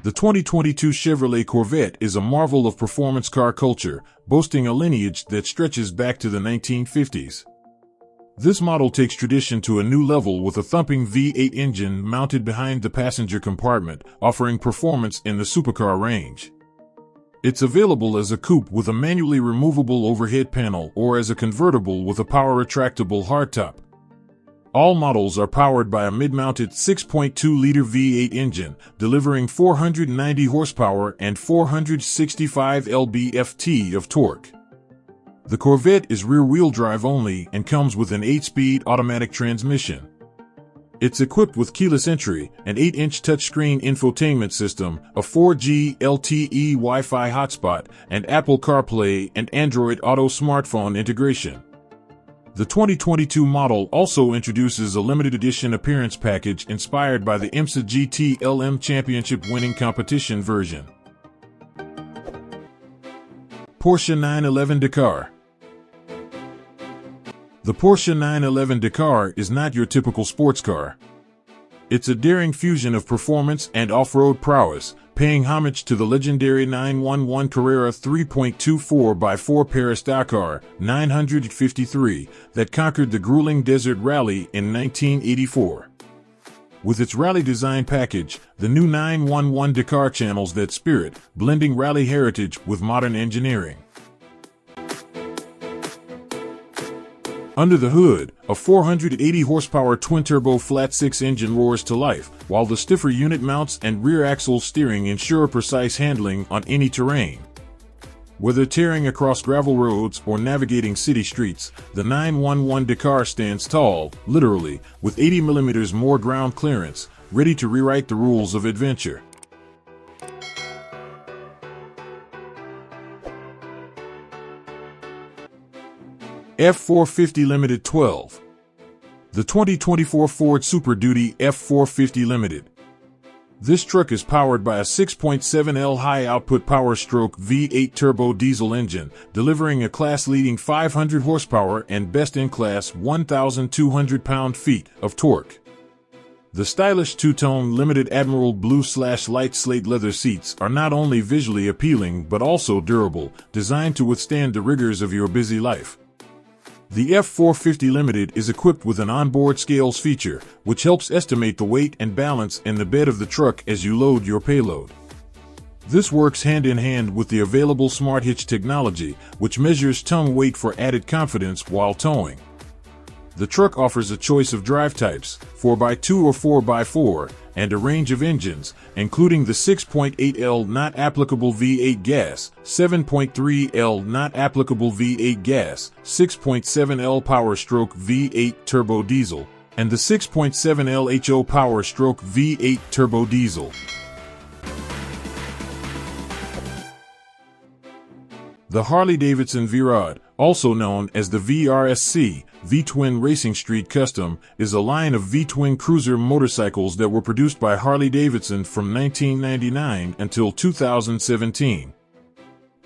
The 2022 Chevrolet Corvette is a marvel of performance car culture, boasting a lineage that stretches back to the 1950s. This model takes tradition to a new level with a thumping V8 engine mounted behind the passenger compartment, offering performance in the supercar range. It's available as a coupe with a manually removable overhead panel or as a convertible with a power-retractable hardtop. All models are powered by a mid-mounted 6.2-liter V8 engine, delivering 490 horsepower and 465 lb-ft of torque. The Corvette is rear-wheel drive only and comes with an 8-speed automatic transmission. It's equipped with keyless entry, an 8-inch touchscreen infotainment system, a 4G LTE Wi-Fi hotspot, and Apple CarPlay and Android Auto smartphone integration. The 2022 model also introduces a limited edition appearance package inspired by the IMSA GT LM Championship winning competition version. Porsche 911 Dakar. The Porsche 911 Dakar is not your typical sports car. It's a daring fusion of performance and off-road prowess, paying homage to the legendary 911 Carrera 3.24x4 Paris-Dakar 953 that conquered the grueling desert rally in 1984. With its rally design package, the new 911 Dakar channels that spirit, blending rally heritage with modern engineering. Under the hood, a 480 horsepower twin-turbo flat-six engine roars to life, while the stiffer unit mounts and rear axle steering ensure precise handling on any terrain. Whether tearing across gravel roads or navigating city streets, the 911 Dakar stands tall, literally, with 80mm more ground clearance, ready to rewrite the rules of adventure. F450 Limited 12. The 2024 Ford Super Duty F450 Limited. This truck is powered by a 6.7L high-output power-stroke V8 turbo diesel engine, delivering a class-leading 500 horsepower and best-in-class 1,200 pound-feet of torque. The stylish two-tone limited Admiral blue/light slate leather seats are not only visually appealing but also durable, designed to withstand the rigors of your busy life. The F450 Limited is equipped with an onboard scales feature, which helps estimate the weight and balance in the bed of the truck as you load your payload. This works hand in hand with the available Smart Hitch technology, which measures tongue weight for added confidence while towing. The truck offers a choice of drive types, 4x2 or 4x4, and a range of engines, including the 6.8L not applicable V8 gas, 7.3L not applicable V8 gas, 6.7L Power Stroke V8 turbo diesel, and the 6.7L HO Power Stroke V8 turbo diesel. The Harley-Davidson V-Rod, also known as the VRSC, V-Twin Racing Street Custom, is a line of V-Twin cruiser motorcycles that were produced by Harley-Davidson from 1999 until 2017.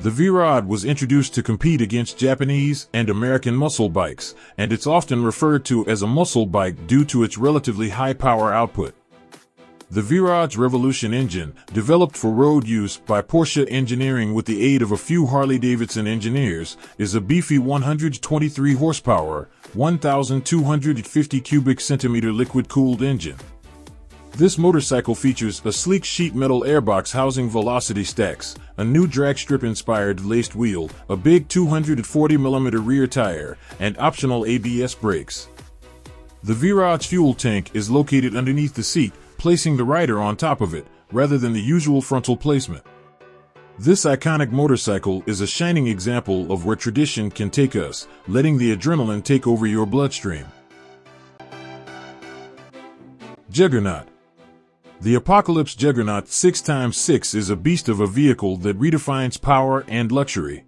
The V-Rod was introduced to compete against Japanese and American muscle bikes, and it's often referred to as a muscle bike due to its relatively high power output. The V-Rod's Revolution engine, developed for road use by Porsche Engineering with the aid of a few Harley-Davidson engineers, is a beefy 123 horsepower, 1,250 cubic centimeter liquid-cooled engine. This motorcycle features a sleek sheet metal airbox housing velocity stacks, a new drag strip-inspired laced wheel, a big 240mm rear tire, and optional ABS brakes. The V-Rod's fuel tank is located underneath the seat, placing the rider on top of it, rather than the usual frontal placement. This iconic motorcycle is a shining example of where tradition can take us, letting the adrenaline take over your bloodstream. Juggernaut. The Apocalypse Juggernaut 6x6 is a beast of a vehicle that redefines power and luxury.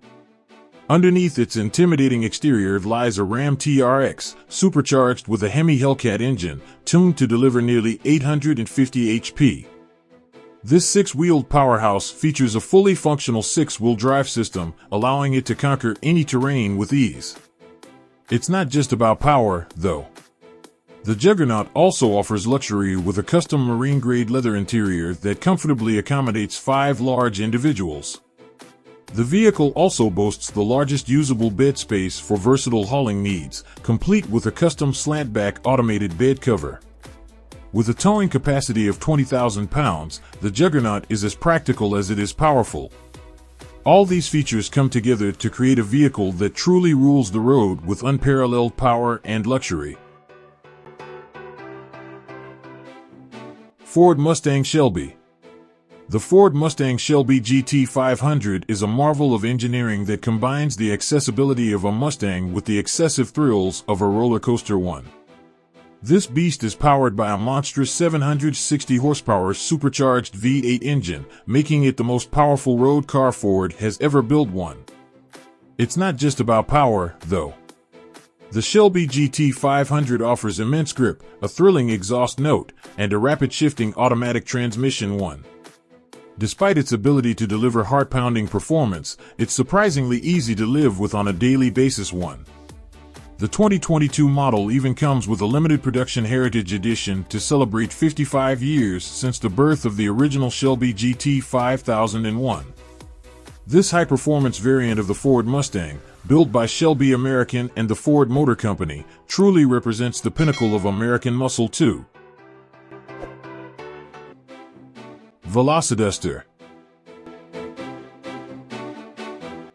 Underneath its intimidating exterior lies a Ram TRX, supercharged with a Hemi Hellcat engine, tuned to deliver nearly 850 HP. This six-wheeled powerhouse features a fully functional six-wheel drive system, allowing it to conquer any terrain with ease. It's not just about power, though. The Juggernaut also offers luxury with a custom marine-grade leather interior that comfortably accommodates 5 large individuals. The vehicle also boasts the largest usable bed space for versatile hauling needs, complete with a custom slant-back automated bed cover. With a towing capacity of 20,000 pounds, the Juggernaut is as practical as it is powerful. All these features come together to create a vehicle that truly rules the road with unparalleled power and luxury. Ford Mustang Shelby. The Ford Mustang Shelby GT500 is a marvel of engineering that combines the accessibility of a Mustang with the excessive thrills of a roller coaster one. This beast is powered by a monstrous 760 horsepower supercharged V8 engine, making it the most powerful road car Ford has ever built one. It's not just about power, though. The Shelby GT500 offers immense grip, a thrilling exhaust note, and a rapid shifting automatic transmission one. Despite its ability to deliver heart-pounding performance, it's surprisingly easy to live with on a daily basis one. The 2022 model even comes with a limited production Heritage Edition to celebrate 55 years since the birth of the original Shelby GT5001. This high-performance variant of the Ford Mustang, built by Shelby American and the Ford Motor Company, truly represents the pinnacle of American muscle too. Velociduster.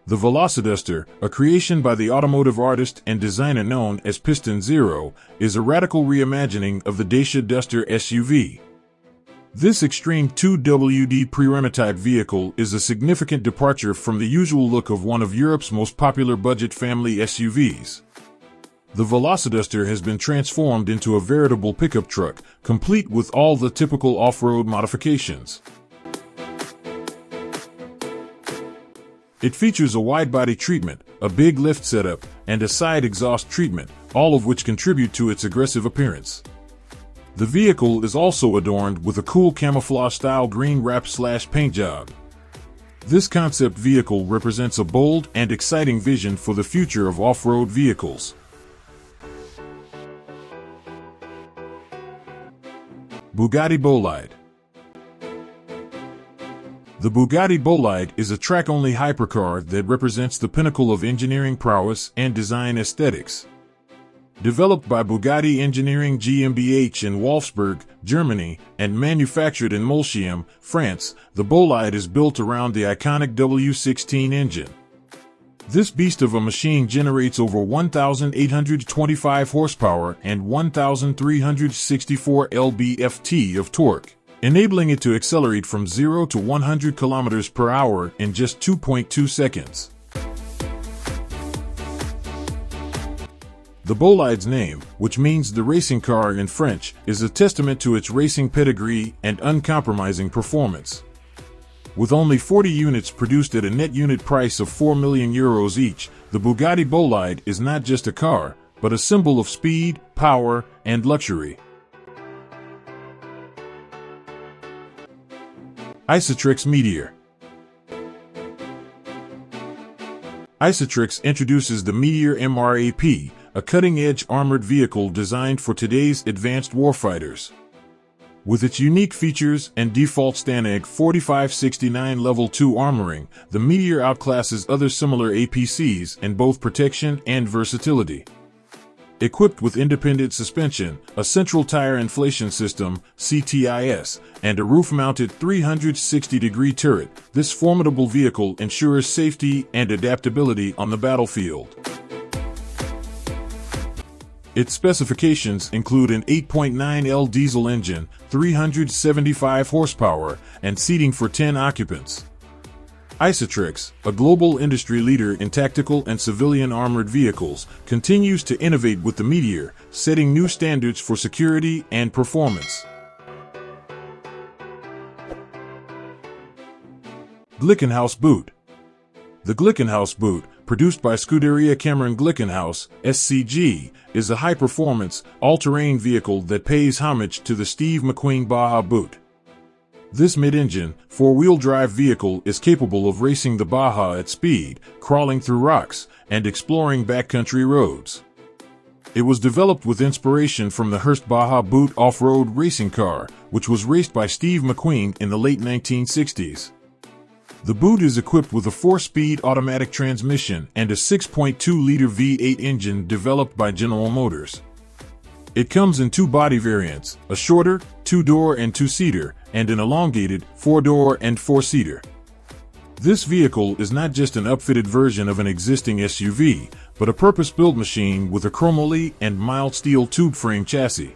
The Velociduster, a creation by the automotive artist and designer known as Piston Zero, is a radical reimagining of the Dacia Duster SUV. This extreme 2WD pre-remotype vehicle is a significant departure from the usual look of one of Europe's most popular budget family SUVs. The Velociduster has been transformed into a veritable pickup truck, complete with all the typical off-road modifications. It features a wide-body treatment, a big lift setup, and a side exhaust treatment, all of which contribute to its aggressive appearance. The vehicle is also adorned with a cool camouflage-style green wrap/paint job. This concept vehicle represents a bold and exciting vision for the future of off-road vehicles. Bugatti Bolide. The Bugatti Bolide is a track-only hypercar that represents the pinnacle of engineering prowess and design aesthetics. Developed by Bugatti Engineering GmbH in Wolfsburg, Germany, and manufactured in Molsheim, France, the Bolide is built around the iconic W16 engine. This beast of a machine generates over 1,825 horsepower and 1,364 lb-ft of torque, enabling it to accelerate from 0 to 100 km per hour in just 2.2 seconds. The Bolide's name, which means the racing car in French, is a testament to its racing pedigree and uncompromising performance. With only 40 units produced at a net unit price of €4 million each, the Bugatti Bolide is not just a car, but a symbol of speed, power, and luxury. Isotrex Meteor. Isotrex introduces the Meteor MRAP, a cutting-edge armored vehicle designed for today's advanced warfighters. With its unique features and default STANAG 4569 Level 2 armoring, the Meteor outclasses other similar APCs in both protection and versatility. Equipped with independent suspension, a central tire inflation system, CTIS, and a roof-mounted 360-degree turret, this formidable vehicle ensures safety and adaptability on the battlefield. Its specifications include an 8.9L diesel engine, 375 horsepower, and seating for 10 occupants. Isotrex, a global industry leader in tactical and civilian armored vehicles, continues to innovate with the Meteor, setting new standards for security and performance. Glickenhaus Boot. The Glickenhaus Boot, produced by Scuderia Cameron Glickenhaus, SCG, is a high-performance, all-terrain vehicle that pays homage to the Steve McQueen Baja Boot. This mid-engine, four-wheel drive vehicle is capable of racing the Baja at speed, crawling through rocks, and exploring backcountry roads. It was developed with inspiration from the Hurst-Baja Boot off-road racing car, which was raced by Steve McQueen in the late 1960s. The Boot is equipped with a 4-speed automatic transmission and a 6.2-liter V8 engine developed by General Motors. It comes in 2 body variants, a shorter, 2-door and 2-seater, and an elongated, 4-door and 4-seater. This vehicle is not just an upfitted version of an existing SUV, but a purpose-built machine with a chromoly and mild steel tube frame chassis.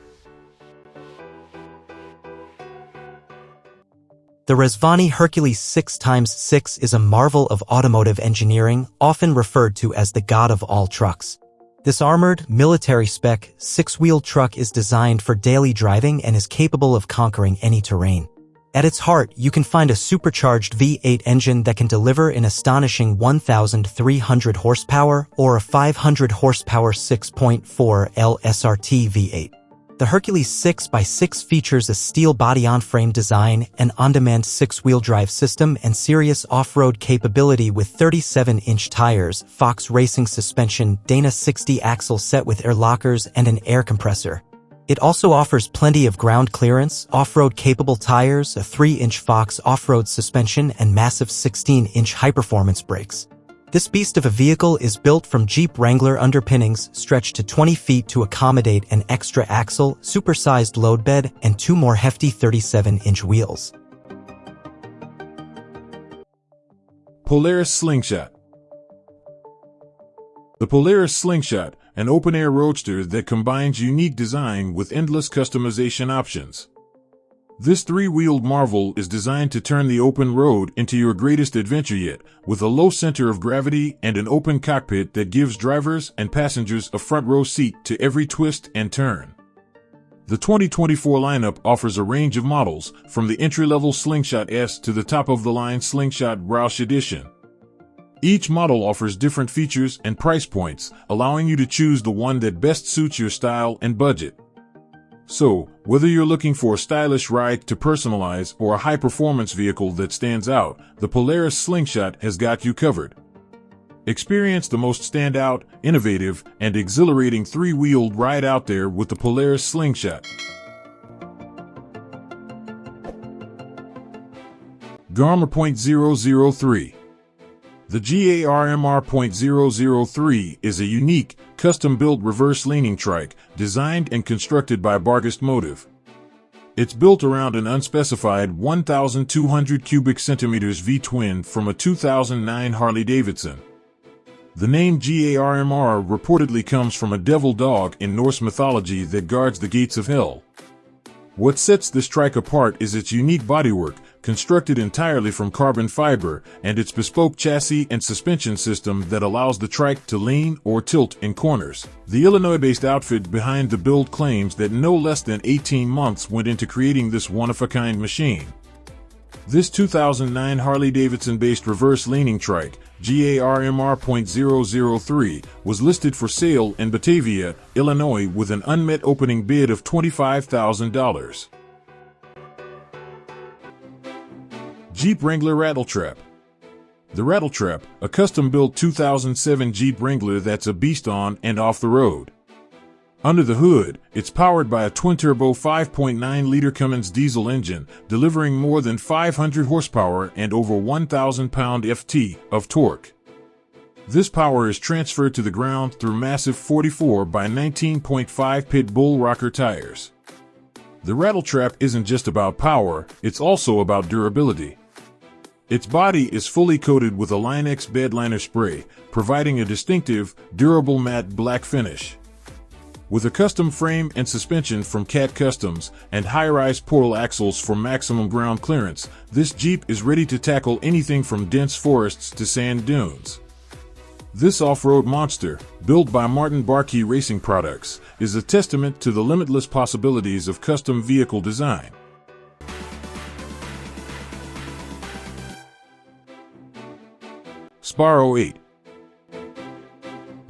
The Rezvani Hercules 6x6 is a marvel of automotive engineering, often referred to as the god of all trucks. This armored, military-spec, 6-wheel truck is designed for daily driving and is capable of conquering any terrain. At its heart, you can find a supercharged V8 engine that can deliver an astonishing 1,300 horsepower or a 500 horsepower 6.4L SRT V8. The Hercules 6x6 features a steel body-on-frame design, an on-demand 6-wheel drive system, and serious off-road capability with 37-inch tires, Fox Racing suspension, Dana 60 axle set with air lockers, and an air compressor. It also offers plenty of ground clearance, off-road capable tires, a 3-inch Fox off-road suspension, and massive 16-inch high-performance brakes. This beast of a vehicle is built from Jeep Wrangler underpinnings stretched to 20 feet to accommodate an extra axle, supersized load bed, and 2 more hefty 37-inch wheels. Polaris Slingshot. The Polaris Slingshot, an open-air roadster that combines unique design with endless customization options. This 3-wheeled marvel is designed to turn the open road into your greatest adventure yet, with a low center of gravity and an open cockpit that gives drivers and passengers a front-row seat to every twist and turn. The 2024 lineup offers a range of models, from the entry-level Slingshot S to the top-of-the-line Slingshot Roush Edition. Each model offers different features and price points, allowing you to choose the one that best suits your style and budget. So, whether you're looking for a stylish ride to personalize or a high-performance vehicle that stands out, the Polaris Slingshot has got you covered. Experience the most standout, innovative, and exhilarating 3-wheeled ride out there with the Polaris Slingshot. GARMR .003. The GARMR .003 is a unique, custom-built reverse-leaning trike, designed and constructed by Bargast Motive. It's built around an unspecified 1,200 cubic centimeters V-twin from a 2009 Harley-Davidson. The name GARMR reportedly comes from a devil dog in Norse mythology that guards the gates of hell. What sets this trike apart is its unique bodywork, constructed entirely from carbon fiber, and its bespoke chassis and suspension system that allows the trike to lean or tilt in corners. The Illinois-based outfit behind the build claims that no less than 18 months went into creating this one-of-a-kind machine. This 2009 Harley-Davidson-based reverse-leaning trike, GARMR .003, was listed for sale in Batavia, Illinois with an unmet opening bid of $25,000. Jeep Wrangler Rattletrap. The Rattletrap, a custom-built 2007 Jeep Wrangler that's a beast on and off the road. Under the hood, it's powered by a twin-turbo 5.9-liter Cummins diesel engine, delivering more than 500 horsepower and over 1,000 pound-ft of torque. This power is transferred to the ground through massive 44 by 19.5 pit bull rocker tires. The Rattletrap isn't just about power, it's also about durability. Its body is fully coated with a Line-X bedliner spray, providing a distinctive, durable matte black finish. With a custom frame and suspension from Cat Customs and high-rise portal axles for maximum ground clearance, this Jeep is ready to tackle anything from dense forests to sand dunes. This off-road monster, built by Martin Barkey Racing Products, is a testament to the limitless possibilities of custom vehicle design. Sbarro 8.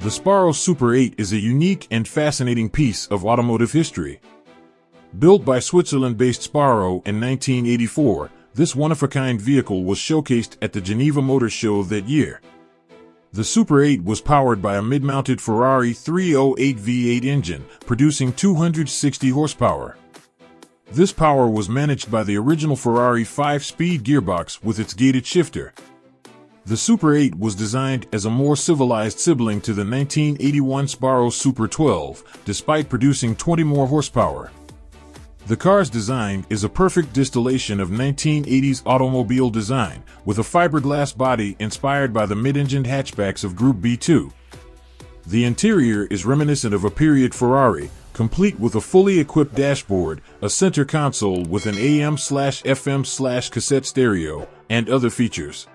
The Sbarro Super 8 is a unique and fascinating piece of automotive history. Built by Switzerland-based Sbarro in 1984, this one-of-a-kind vehicle was showcased at the Geneva Motor Show that year. The Super 8 was powered by a mid-mounted Ferrari 308 V8 engine, producing 260 horsepower. This power was managed by the original Ferrari 5-speed gearbox with its gated shifter. The Super 8 was designed as a more civilized sibling to the 1981 Sbarro Super 12, despite producing 20 more horsepower. The car's design is a perfect distillation of 1980s automobile design, with a fiberglass body inspired by the mid-engined hatchbacks of Group B2. The interior is reminiscent of a period Ferrari, complete with a fully equipped dashboard, a center console with an AM/FM/cassette stereo, and other features.